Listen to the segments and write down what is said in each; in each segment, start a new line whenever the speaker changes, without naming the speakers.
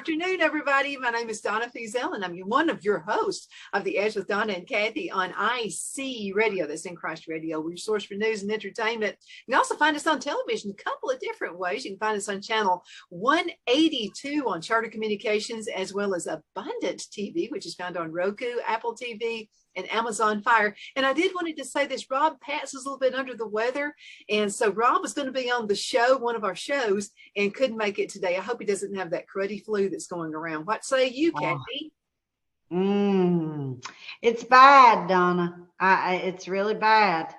afternoon, everybody. My name is Donna, and I'm one of your hosts of the Edge with Donna and Cathy on IC Radio. That's in Christ Radio. We're your source for news and entertainment. You can also find us on television a couple of different ways. You can find us on channel 182 on Charter Communications, as well as Abundant TV, which is found on Roku, Apple TV, and Amazon Fire. And I did wanted to say this, Rob Patz is a little bit under the weather. And so Rob was going to be on the show, one of our shows, and couldn't make it today. I hope he doesn't have that cruddy flu that's going around. What say you, Cathy?
It's bad, Donna. It's really bad.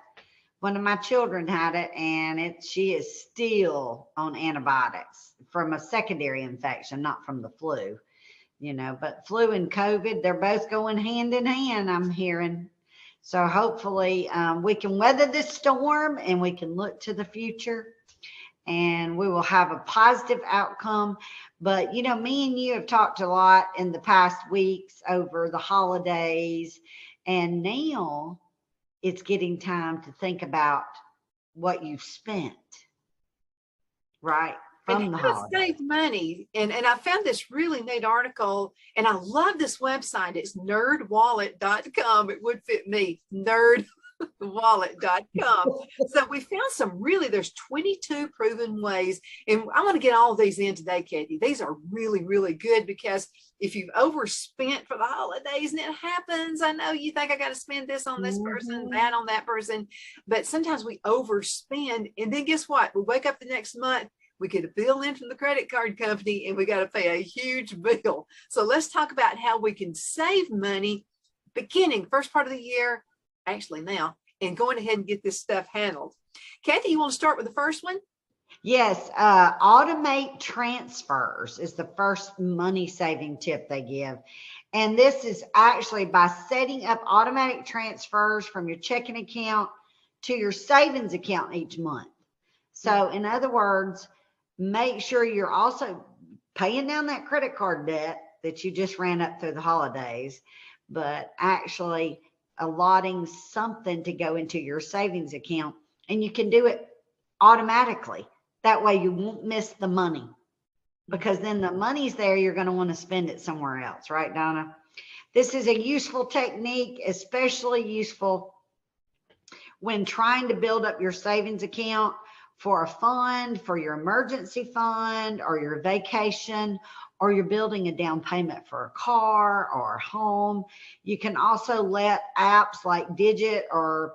One of my children had it, and she is still on antibiotics from a secondary infection, not from the flu. You know, but flu and COVID, they're both going hand in hand, I'm hearing. So hopefully we can weather this storm and we can look to the future and we will have a positive outcome. But, you know, me and you have talked a lot in the past weeks over the holidays, and now it's getting time to think about what you've spent, right?
And how to save money. And I found this really neat article, and I love this website. It's nerdwallet.com. It would fit me, nerdwallet.com. So we found there's 22 proven ways, and I want to get all of these in today, Cathy. These are really, really good, because if you've overspent for the holidays, and it happens, I know you think I got to spend this on this person, that on that person, but sometimes we overspend, and then guess what? We wake up the next month, we get a bill in from the credit card company, and we got to pay a huge bill. So let's talk about how we can save money beginning first part of the year, actually now, and going ahead and get this stuff handled. Cathy, you want to start with the first one?
Yes. Automate transfers is the first money saving tip they give. And this is actually by setting up automatic transfers from your checking account to your savings account each month. So in other words, make sure you're also paying down that credit card debt that you just ran up through the holidays, but actually allotting something to go into your savings account, and you can do it automatically. That way you won't miss the money, because then the money's there, you're going to want to spend it somewhere else. Right, Donna? This is a useful technique, especially useful when trying to build up your savings account for a fund, for your emergency fund, or your vacation, or you're building a down payment for a car or a home. You can also let apps like Digit or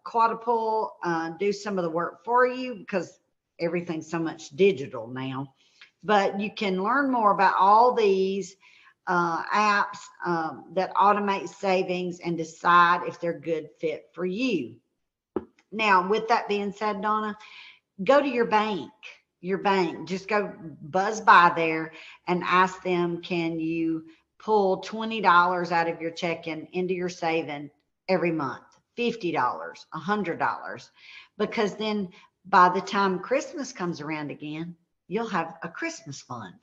Quadruple do some of the work for you, because everything's so much digital now. But you can learn more about all these apps that automate savings and decide if they're a good fit for you. Now, with that being said, Donna, go to your bank. Just go buzz by there and ask them, can you pull $20 out of your checking into your saving every month? $50, $100, because then by the time Christmas comes around again, you'll have a Christmas fund.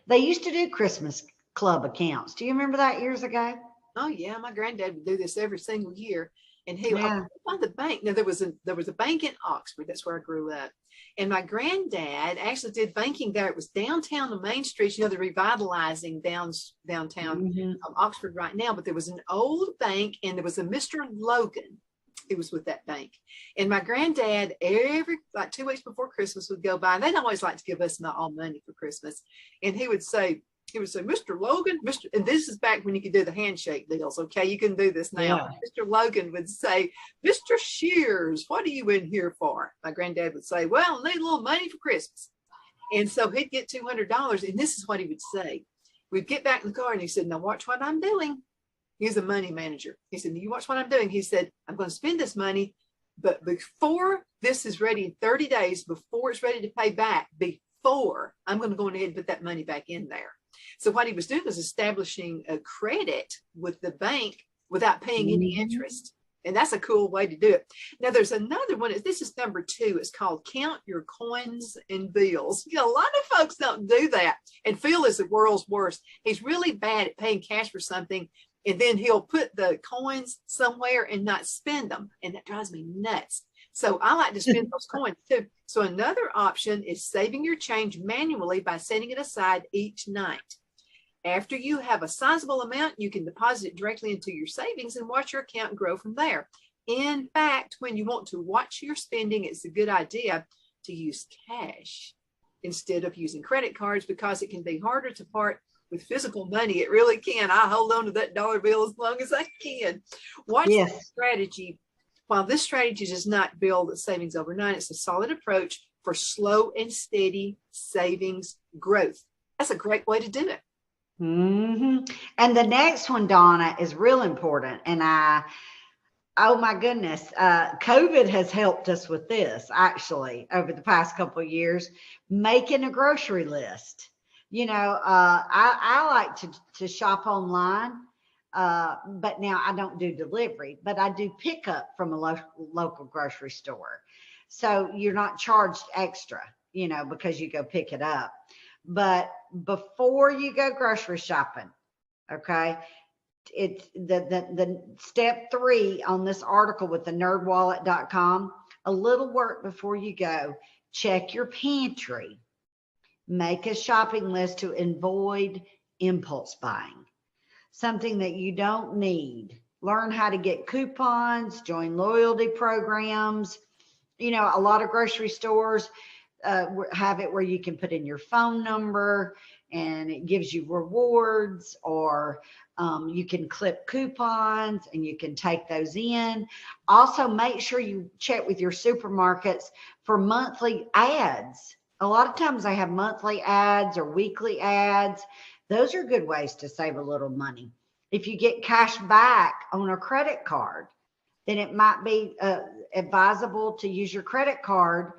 They used to do Christmas club accounts. Do you remember that years ago?
Oh yeah, my granddad would do this every single year. And he by the bank. Now there was a bank in Oxford. That's where I grew up. And my granddad actually did banking there. It was downtown on Main Street. You know, they're revitalizing downtown Oxford right now. But there was an old bank, and there was a Mr. Logan. It was with that bank. And my granddad, every 2 weeks before Christmas, would go by, and they'd always like to give us all money for Christmas. And he would say, Mr. Logan, and this is back when you could do the handshake deals. Okay, you can do this now. Yeah. Mr. Logan would say, Mr. Shears, what are you in here for? My granddad would say, well, I need a little money for Christmas. And so he'd get $200, and this is what he would say. We'd get back in the car, and he said, now watch what I'm doing. He's a money manager. He said, you watch what I'm doing. He said, I'm going to spend this money, but before this is ready in 30 days, before it's ready to pay back, I'm going to go ahead and put that money back in there. So what he was doing was establishing a credit with the bank without paying any interest. And that's a cool way to do it. Now, there's another one. This is number 2. It's called Count Your Coins and Bills. You know, a lot of folks don't do that. And Phil is the world's worst. He's really bad at paying cash for something, and then he'll put the coins somewhere and not spend them. And that drives me nuts. So I like to spend those coins too. So another option is saving your change manually by setting it aside each night. After you have a sizable amount, you can deposit it directly into your savings and watch your account grow from there. In fact, when you want to watch your spending, it's a good idea to use cash instead of using credit cards, because it can be harder to part with physical money. It really can. I hold on to that dollar bill as long as I can. Watch
Yes.
the strategy. While this strategy does not build savings overnight, it's a solid approach for slow and steady savings growth. That's a great way to do it.
And the next one, Donna, is real important. And oh my goodness, COVID has helped us with this actually over the past couple of years, making a grocery list. I like to shop online, but now I don't do delivery, but I do pick up from a local grocery store. So you're not charged extra, because you go pick it up. But before you go grocery shopping, okay, it's the step 3 on this article with the nerdwallet.com, a little work before you go. Check your pantry. Make a shopping list to avoid impulse buying, something that you don't need. Learn how to get coupons, join loyalty programs. A lot of grocery stores have it where you can put in your phone number and it gives you rewards, or you can clip coupons and you can take those in. Also, make sure you check with your supermarkets for monthly ads. A lot of times they have monthly ads or weekly ads. Those are good ways to save a little money. If you get cash back on a credit card, then it might be advisable to use your credit card,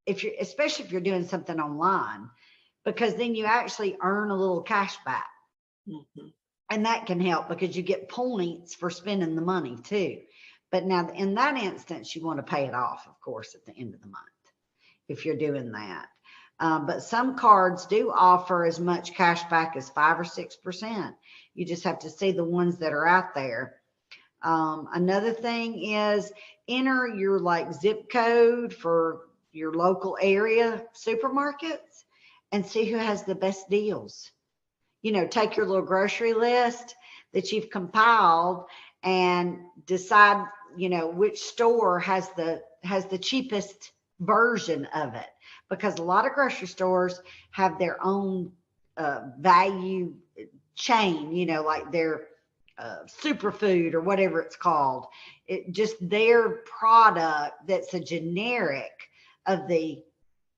especially if you're doing something online, because then you actually earn a little cash back. And that can help because you get points for spending the money too. But now in that instance, you want to pay it off, of course, at the end of the month if you're doing that. But some cards do offer as much cash back as 5 or 6%. You just have to see the ones that are out there. Another thing is enter your zip code for your local area supermarkets and see who has the best deals. Take your little grocery list that you've compiled and decide, which store has the cheapest version of it, because a lot of grocery stores have their own value chain, like their superfood or whatever it's called. It just their product that's a generic of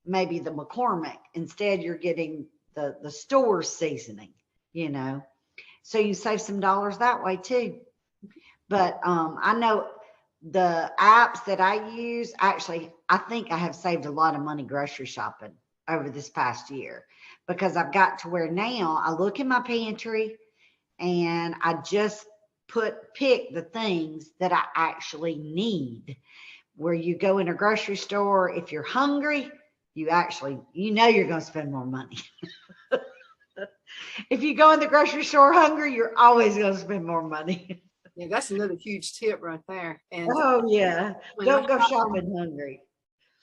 maybe the McCormick. Instead, you're getting the store seasoning, so you save some dollars that way too. But I know the apps that I use, actually, I think I have saved a lot of money grocery shopping over this past year, because I've got to where now I look in my pantry and I just pick the things that I actually need. Where you go in a grocery store, if you're hungry, you're going to spend more money. If you go in the grocery store hungry, you're always going to spend more money.
Yeah, that's another huge tip right there. And
oh yeah, don't go shopping hungry.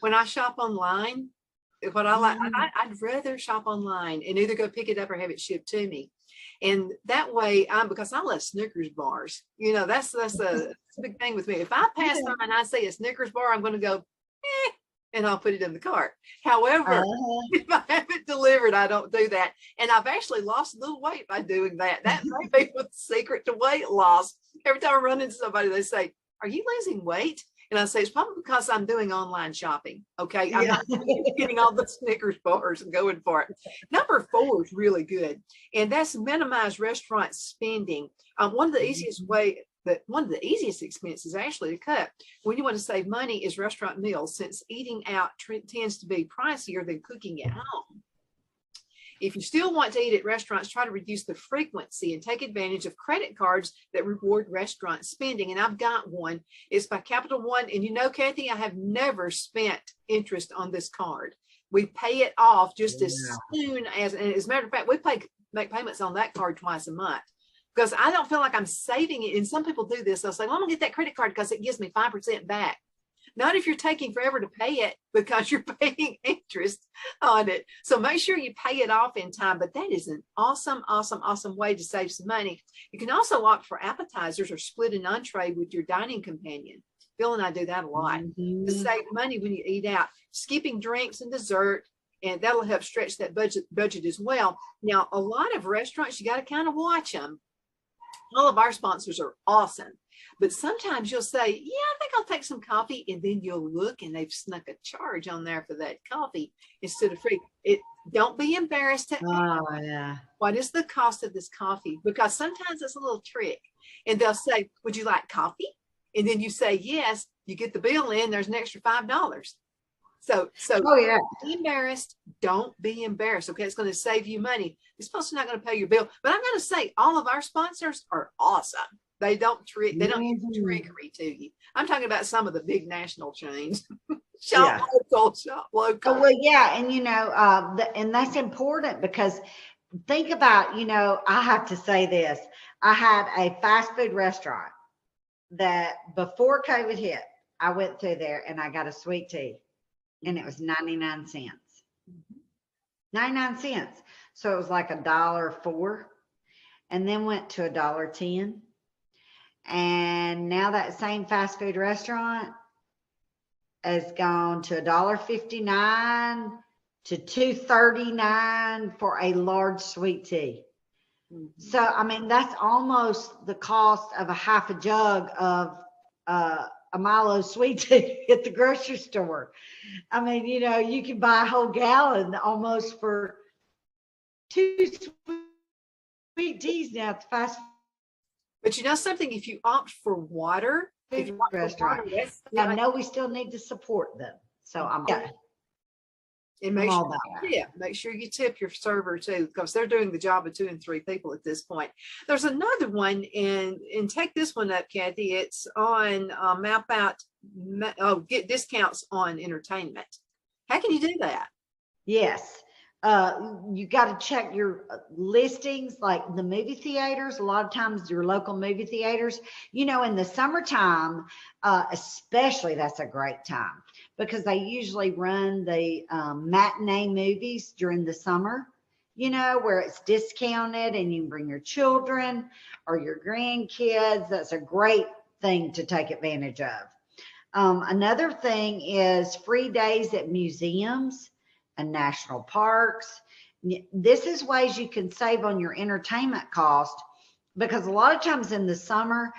When I shop online, what I like, I'd rather shop online and either go pick it up or have it shipped to me. And that way, because I love Snickers bars, that's a big thing with me. If I pass by and I see a Snickers bar, I'm going to go, and I'll put it in the cart. However, if I have it delivered, I don't do that. And I've actually lost a little weight by doing that. That may be the secret to weight loss. Every time I run into somebody, they say, "Are you losing weight?" And I say, it's probably because I'm doing online shopping. Okay. I'm not getting all the Snickers bars and going for it. Number 4 is really good. And that's minimize restaurant spending. One of the easiest expenses actually to cut when you want to save money is restaurant meals, since eating out tends to be pricier than cooking at home. If you still want to eat at restaurants, try to reduce the frequency and take advantage of credit cards that reward restaurant spending. And I've got one. It's by Capital One. And Cathy, I have never spent interest on this card. We pay it off just as soon as, and as a matter of fact, we make payments on that card twice a month, because I don't feel like I'm saving it. And some people do this. They'll say, well, I'm going to get that credit card because it gives me 5% back. Not if you're taking forever to pay it because you're paying interest on it. So make sure you pay it off in time. But that is an awesome, awesome, awesome way to save some money. You can also opt for appetizers or split an entree with your dining companion. Bill and I do that a lot to save money when you eat out. Skipping drinks and dessert, and that'll help stretch that budget as well. Now, a lot of restaurants, you got to kind of watch them. All of our sponsors are awesome. But sometimes you'll say, yeah, I think I'll take some coffee. And then you'll look and they've snuck a charge on there for that coffee instead of free. Don't be embarrassed to ask, what is the cost of this coffee? Because sometimes it's a little trick. And they'll say, would you like coffee? And then you say, yes, you get the bill in, there's an extra $5. So be embarrassed. Don't be embarrassed. Okay. It's going to save you money. You're supposed to not going to pay your bill, but I'm going to say all of our sponsors are awesome. They don't use trickery to you. I'm talking about some of the big national chains. Shop local.
Oh, well, yeah. And, and that's important because think about, I have to say this. I had a fast food restaurant that before COVID hit, I went through there and I got a sweet tea and it was 99 cents. 99 cents. So it was like $1.04 and then went to $1.10. And now that same fast food restaurant has gone to $1.59 to $2.39 for a large sweet tea. So, I mean, that's almost the cost of a half a jug of a Milo sweet tea at the grocery store. I mean, you can buy a whole gallon almost for 2 sweet teas now at the fast food.
But you know something, if you opt for water,
restaurant, I know we still need to support them. So
and make sure you tip your server too, because they're doing the job of 2 and 3 people at this point. There's another one, and take this one up, Cathy. It's on get discounts on entertainment. How can you do that?
Yes. You got to check your listings, like the movie theaters. A lot of times your local movie theaters, in the summertime, especially, that's a great time because they usually run the matinee movies during the summer, where it's discounted and you can bring your children or your grandkids. That's a great thing to take advantage of. Another thing is free days at museums and national parks. This is ways you can save on your entertainment cost, because a lot of times in the summer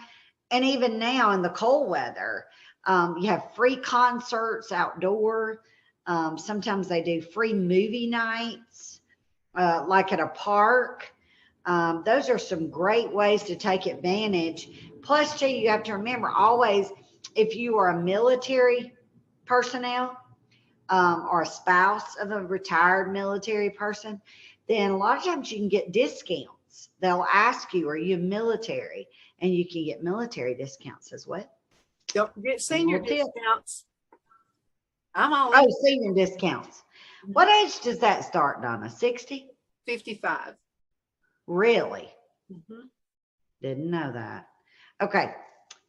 and even now in the cold weather, you have free concerts outdoor. Sometimes they do free movie nights, like at a park. Those are some great ways to take advantage. Plus, too, you have to remember always, if you are a military personnel, or a spouse of a retired military person, then a lot of times you can get discounts. They'll ask you, are you military? And you can get military discounts as well.
Don't forget senior discounts.
Senior discounts. What age does that start, Donna? 60?
55.
Really? Didn't know that. Okay.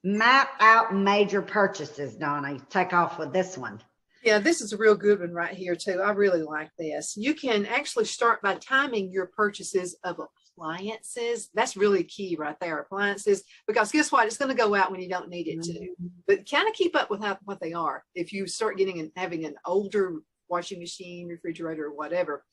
Map out major purchases, Donna. You take off with this one.
Yeah, this is a real good one right here too. I really like this. You can actually start by timing your purchases of appliances. That's really key right there, appliances, because guess what? It's going to go out when you don't need it to. But kind of keep up with what they are. If you start having an older washing machine, refrigerator, or whatever,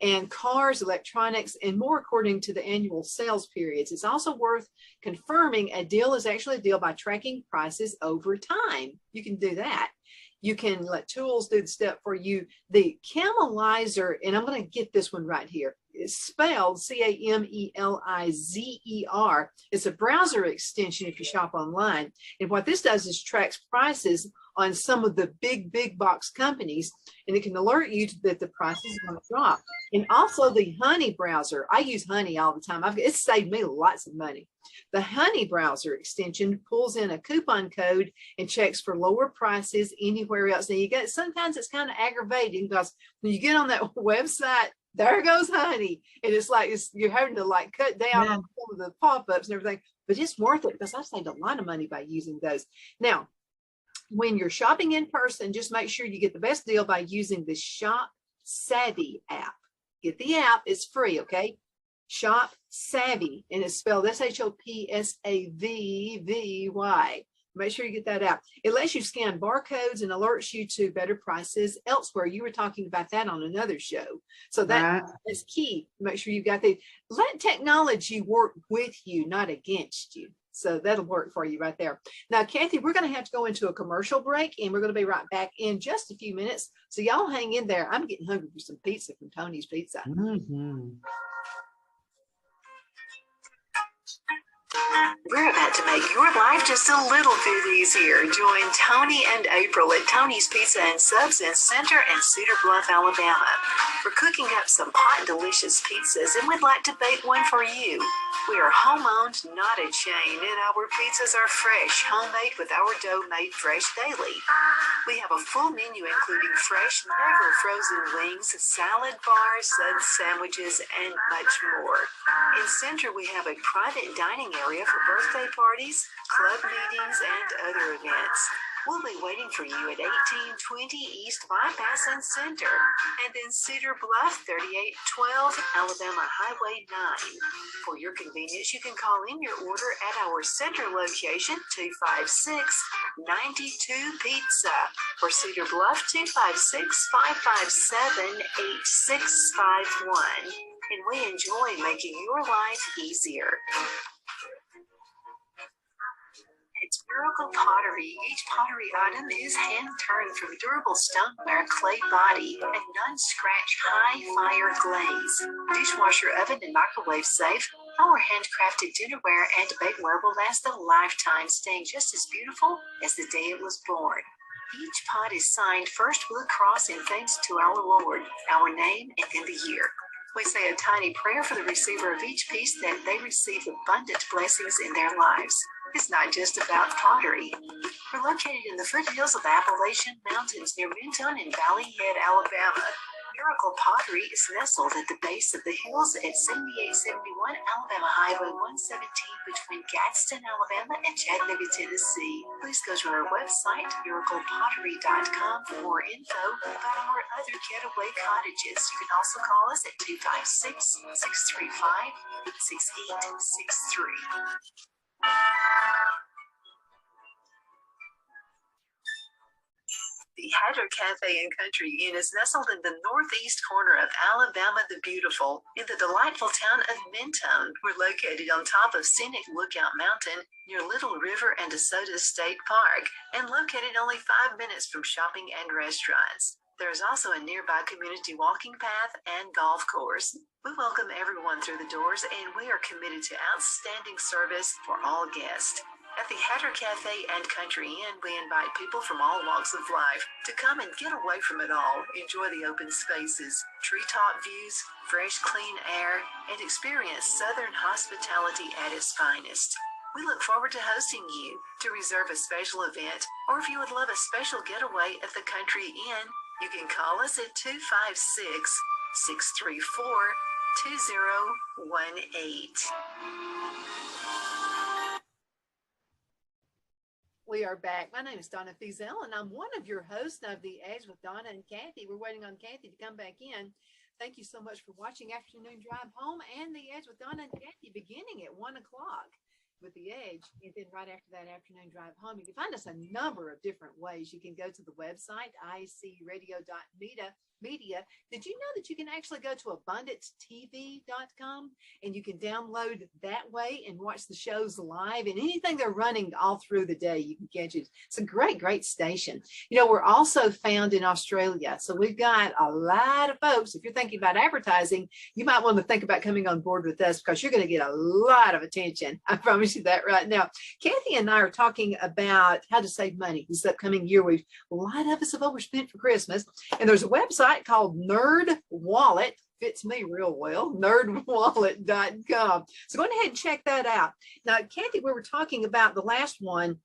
and cars, electronics, and more according to the annual sales periods. It's also worth confirming a deal is actually a deal by tracking prices over time. You can do that. You can let tools do the step for you. The Camelizer, and I'm going to get this one right here. It's spelled Camelizer. It's a browser extension if you shop online. And what this does is tracks prices on some of the big box companies, and it can alert you that the prices are going to drop. And also the Honey browser. I use Honey all the time. It's saved me lots of money. The Honey browser extension pulls in a coupon code and checks for lower prices anywhere else. Now sometimes it's kind of aggravating because when you get on that website, there goes Honey. And it's like, you're having to cut down on some of the pop-ups and everything, but it's worth it because I've saved a lot of money by using those. Now, when you're shopping in person, just make sure you get the best deal by using the Shop Savvy app. Get the app, it's free, okay? Shop Savvy, and it's spelled SHOPSAVVY. Make sure you get that app. It lets you scan barcodes and alerts you to better prices elsewhere. You were talking about that on another show. So that is key. Make sure you've got the, let technology work with you, not against you. So that'll work for you right there. Now, Cathy, we're going to have to go into a commercial break, and we're going to be right back in just a few minutes. So y'all hang in there. I'm getting hungry for some pizza from Tony's Pizza.
We're about to make your life just a little bit easier. Join Tony and April at Tony's Pizza and Subs in Center and Cedar Bluff, Alabama. We're cooking up some hot, delicious pizzas, and we'd like to bake one for you. We are home-owned, not a chain, and our pizzas are fresh, homemade with our dough made fresh daily. We have a full menu including fresh, never frozen wings, salad bars, suds, sandwiches, and much more. In Center, we have a private dining area for birthday parties, club meetings, and other events. We'll be waiting for you at 1820 East Bypass and Center, and in Cedar Bluff, 3812 Alabama Highway 9. For your convenience, you can call in your order at our Center location, 256-92 Pizza. For Cedar Bluff, 256-557-8651. And we enjoy making your life easier. It's Miracle Pottery. Each pottery item is hand-turned from durable stoneware, clay body, and non-scratch high-fire glaze. Dishwasher oven and microwave safe, our handcrafted dinnerware and bakeware will last a lifetime, staying just as beautiful as the day it was born. Each pot is signed first with a cross in thanks to our Lord, our name, and then the year. We say a tiny prayer for the receiver of each piece that they receive abundant blessings in their lives. It's not just about pottery. We're located in the foothills of Appalachian Mountains near Minton and Valley Head, Alabama. Miracle Pottery is nestled at the base of the hills at 7871 Alabama Highway 117 between Gadsden, Alabama and Chattanooga, Tennessee. Please go to our website, miraclepottery.com, for more info about our other getaway cottages. You can also call us at 256-635-6863. The Hatter Cafe and Country Inn is nestled in the northeast corner of Alabama the Beautiful, in the delightful town of Minton. We're located on top of scenic Lookout Mountain near Little River and DeSoto State Park, and located only 5 minutes from shopping and restaurants. There is also a nearby community walking path and golf course. We welcome everyone through the doors, and we are committed to outstanding service for all guests. At the Hatter Cafe and Country Inn, we invite people from all walks of life to come and get away from it all, enjoy the open spaces, treetop views, fresh, clean air, and experience Southern hospitality at its finest. We look forward to hosting you. To reserve a special event, or if you would love a special getaway at the Country Inn, you can call us at 256-634-2018.
We are back. My name is Donna Fiesel, and I'm one of your hosts of The Edge with Donna and Cathy. We're waiting on Cathy to come back in. Thank you so much for watching Afternoon Drive Home and The Edge with Donna and Cathy, beginning at 1 o'clock with The Edge. And then right after that Afternoon Drive Home, you can find us a number of different ways. You can go to the website, icradio.media. Did you know that you can actually go to abundancetv.com and you can download that way and watch the shows live, and anything they're running all through the day, you can catch it. It's a great station. You know, we're also found in Australia. So we've got a lot of folks. If you're thinking about advertising, you might want to think about coming on board with us, because you're going to get a lot of attention. I promise you that right now. Cathy and I are talking about how to save money this upcoming year. A lot of us have overspent for Christmas, and there's a website called Nerd Wallet. Fits me real well, nerdwallet.com. So go ahead and check that out. Now, Cathy, we were talking about the last one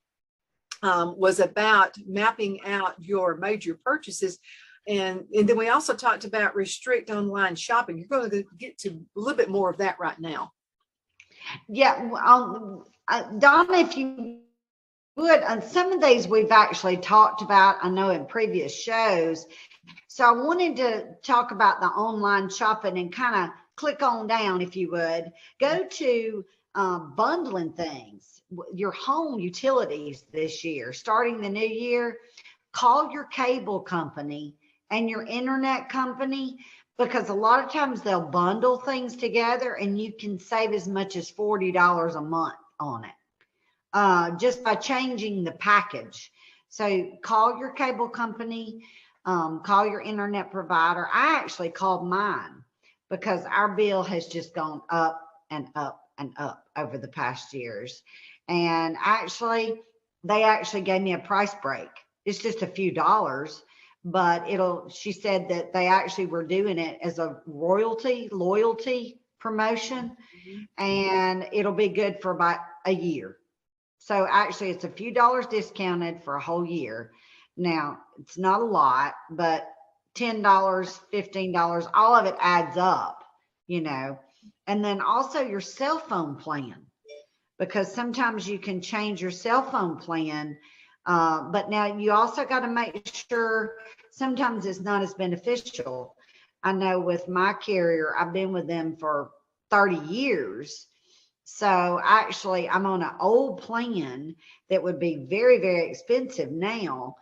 was about mapping out your major purchases. And then we also talked about restrict online shopping. You're going to get to a little bit more of that right now.
Yeah. Donna, if you would, on some of these we've actually talked about, I know in previous shows. So I wanted to talk about the online shopping and kind of click on down, if you would. Go to bundling things, your home utilities this year, starting the new year. Call your cable company and your internet company, because a lot of times they'll bundle things together and you can save as much as $40 a month on it, just by changing the package. So call your cable company, call your internet provider. I actually called mine because our bill has just gone up and up and up over the past years. And actually, they actually gave me a price break. It's just a few dollars, but she said that they actually were doing it as a loyalty promotion, and it'll be good for about a year. So actually it's a few dollars discounted for a whole year. Now it's not a lot, but $10, $15, all of it adds up, and then also your cell phone plan, because sometimes you can change your cell phone plan. But now you also got to make sure sometimes it's not as beneficial. I know with my carrier, I've been with them for 30 years. So actually I'm on an old plan that would be very, very expensive now,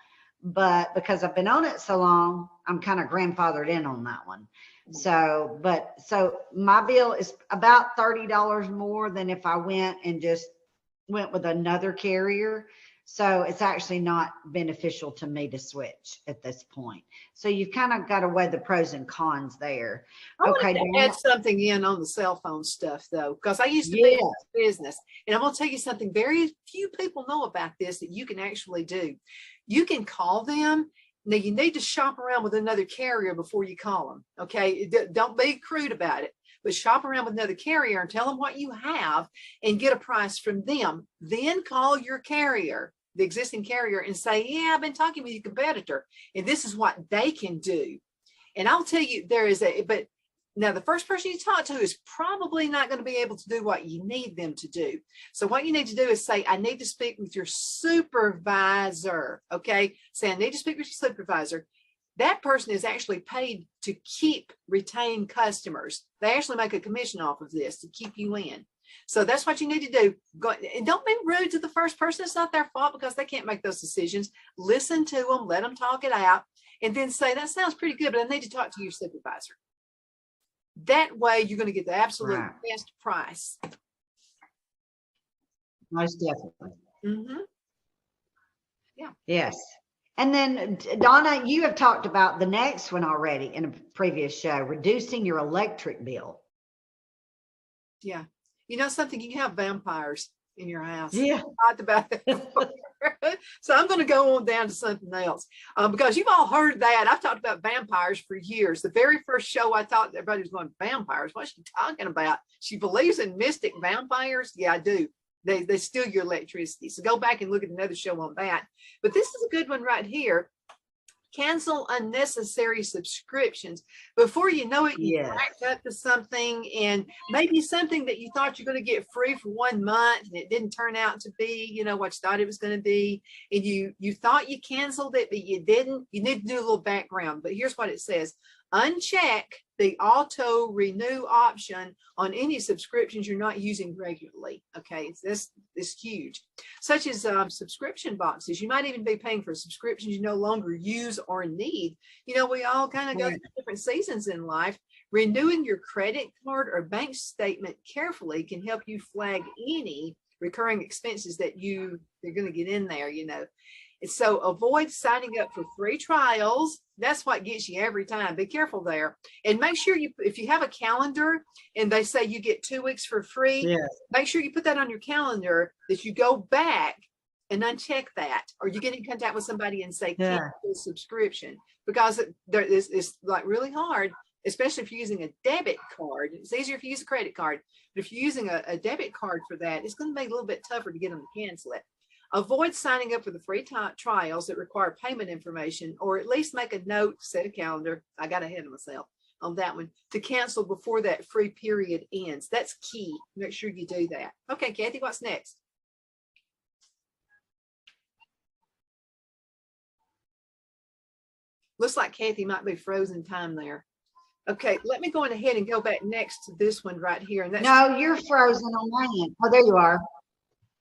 but because I've been on it so long, I'm kind of grandfathered in on that one. So my bill is about $30 more than if I went with another carrier. So it's actually not beneficial to me to switch at this point. So you've kind of got to weigh the pros and cons there.
I want to add something in on the cell phone stuff, though, because I used to be in this business. And I'm going to tell you something very few people know about this that you can actually do. You can call them. Now, you need to shop around with another carrier before you call them, okay? Don't be crude about it, but shop around with another carrier and tell them what you have and get a price from them. Then call your carrier, the existing carrier, and say, yeah, I've been talking with your competitor, and this is what they can do. And I'll tell you, but now the first person you talk to is probably not going to be able to do what you need them to do. So what you need to do is say, I need to speak with your supervisor, okay? Say, I need to speak with your supervisor. That person is actually paid to retain customers. They actually make a commission off of this to keep you in. So that's what you need to do. Go, and don't be rude to the first person. It's not their fault because they can't make those decisions. Listen to them, let them talk it out, and then say, that sounds pretty good, but I need to talk to your supervisor. That way you're going to get the absolute best price.
Most definitely.
Mm-hmm. Yeah.
Yes. And then Donna, you have talked about the next one already in a previous show, reducing your electric bill.
Yeah. You know something, you can have vampires in your house.
Yeah.
I talked about that. So I'm going to go on down to something else, because you've all heard that. I've talked about vampires for years. The very first show I talked, everybody was going, vampires? What's she talking about? She believes in mystic vampires? Yeah, I do. They steal your electricity. So go back and look at another show on that. But this is a good one right here. Cancel unnecessary subscriptions. Before you know it, you backed up to something, and maybe something that you thought you're going to get free for 1 month, and it didn't turn out to be, what you thought it was going to be. And you thought you canceled it, but you didn't. You need to do a little background. But here's what it says. Uncheck the auto renew option on any subscriptions you're not using regularly. Okay, this is huge. Such as subscription boxes. You might even be paying for subscriptions you no longer use or need. We all kind of go through different seasons in life. Renewing your credit card or bank statement carefully can help you flag any recurring expenses that you're going to get in there, And so avoid signing up for free trials. That's what gets you every time. Be careful there. And make sure if you have a calendar and they say you get 2 weeks for free, make sure you put that on your calendar that you go back and uncheck that, or you get in contact with somebody and say, cancel the subscription, because it's like really hard, especially if you're using a debit card. It's easier if you use a credit card, but if you're using a debit card for that, it's going to make it a little bit tougher to get them to cancel it. Avoid signing up for the free trials that require payment information, or at least make a note, set a calendar. I got ahead of myself on that one, to cancel before that free period ends. That's key. Make sure you do that. Okay, Kathy, what's next? Looks like Cathy might be frozen time there. Okay, let me go on ahead and go back next to this one right here. And that's
No, you're frozen on my end. Oh, there you are.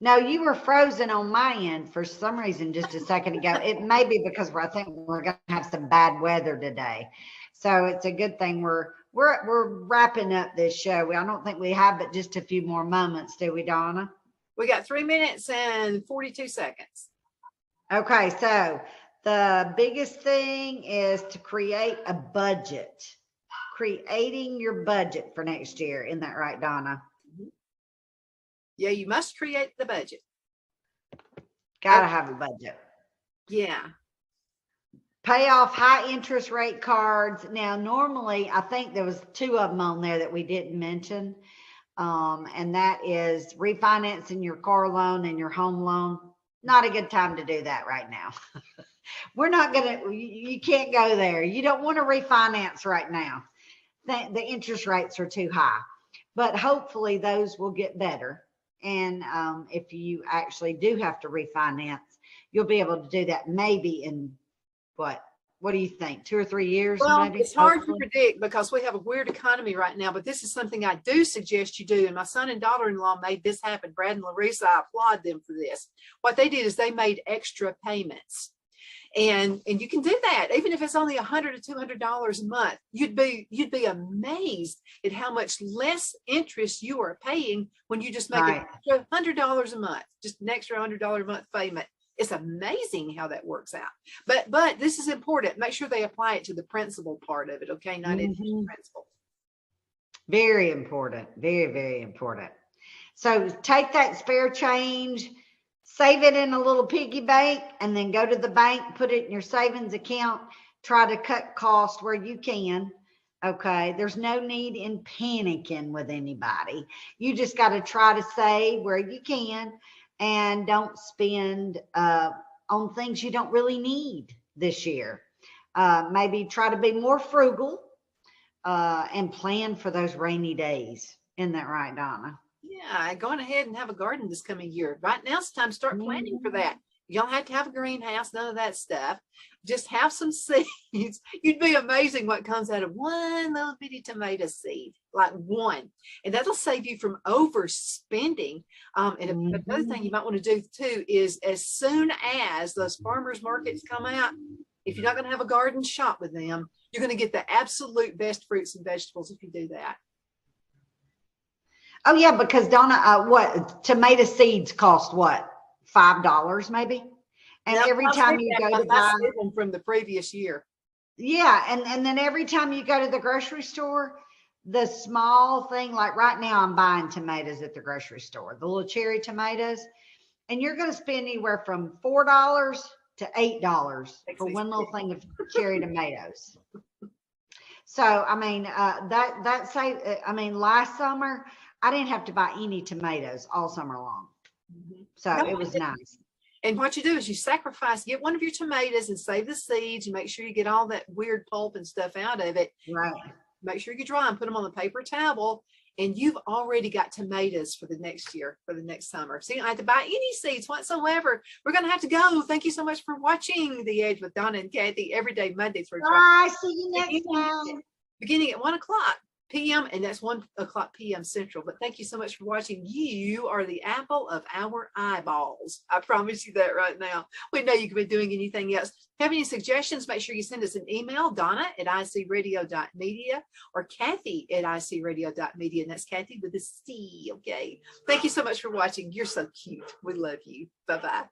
No, you were frozen on my end for some reason just a second ago. It may be because I think we're going to have some bad weather today. So it's a good thing we're wrapping up this show. I don't think we have but just a few more moments, do we, Donna?
we got 3 minutes and 42 seconds.
Okay, so the biggest thing is to create a budget. Creating your budget for next year. Isn't that right, Donna?
Yeah, you must create the budget.
Gotta have a budget.
Yeah.
Pay off high interest rate cards. Now, normally, I think there was 2 of them on there that we didn't mention. And that is refinancing your car loan and your home loan. Not a good time to do that right now. We're not going to, you can't go there. You don't want to refinance right now. The interest rates are too high, but hopefully those will get better. And if you actually do have to refinance, you'll be able to do that maybe in what do you think? 2 or 3 years?
Well,
maybe?
it's hard to predict because we have a weird economy right now, but this is something I do suggest you do. And my son and daughter-in-law made this happen. Brad and Larissa, I applaud them for this. What they did is they made extra payments. And you can do that even if it's only $100 to $200 a month. You'd be amazed at how much less interest you are paying when you just make an extra $100 a month, just an extra $100 a month payment. It's amazing how that works out. But this is important. Make sure they apply it to the principal part of it. Okay, not interest principal.
Very important. Very, very important. So take that spare change, save it in a little piggy bank, and then go to the bank, put it in your savings account, try to cut costs where you can. Okay. There's no need in panicking with anybody. You just got to try to save where you can and don't spend on things you don't really need this year. Maybe try to be more frugal and plan for those rainy days. Isn't that right, Donna?
Yeah, going ahead and have a garden this coming year. Right now it's time to start planning for that. You don't have to have a greenhouse, none of that stuff. Just have some seeds. You'd be amazing what comes out of one little bitty tomato seed, like one. And that'll save you from overspending. And another thing you might want to do too is as soon as those farmers markets come out, if you're not going to have a garden, shop with them. You're going to get the absolute best fruits and vegetables if you do that.
Oh yeah, because Donna, what tomato seeds cost? What, $5 maybe? And
now,
every time you go to buy
them from the previous year.
Yeah, and then every time you go to the grocery store, the small thing, like right now, I'm buying tomatoes at the grocery store, the little cherry tomatoes, and you're going to spend anywhere from $4 to $8 for one little thing of cherry tomatoes. So I mean, last summer I didn't have to buy any tomatoes all summer long. So it was nice.
And what you do is you get one of your tomatoes and save the seeds. You make sure you get all that weird pulp and stuff out of it.
Right.
Make sure you dry them, put them on the paper towel, and you've already got tomatoes for the next year, for the next summer. So you don't have to buy any seeds whatsoever. We're going to have to go. Thank you so much for watching The Edge with Donna and Cathy every day, Monday through Friday.
Bye. See you next time.
Beginning at 1:00 p.m. and that's 1:00 p.m. Central. But thank you so much for watching. You are the apple of our eyeballs. I promise you that right now. We know you could be doing anything else. Have any suggestions? Make sure you send us an email, Donna@icradio.media or Cathy@icradio.media. And that's Cathy with a C. Okay. Thank you so much for watching. You're so cute. We love you. Bye-bye.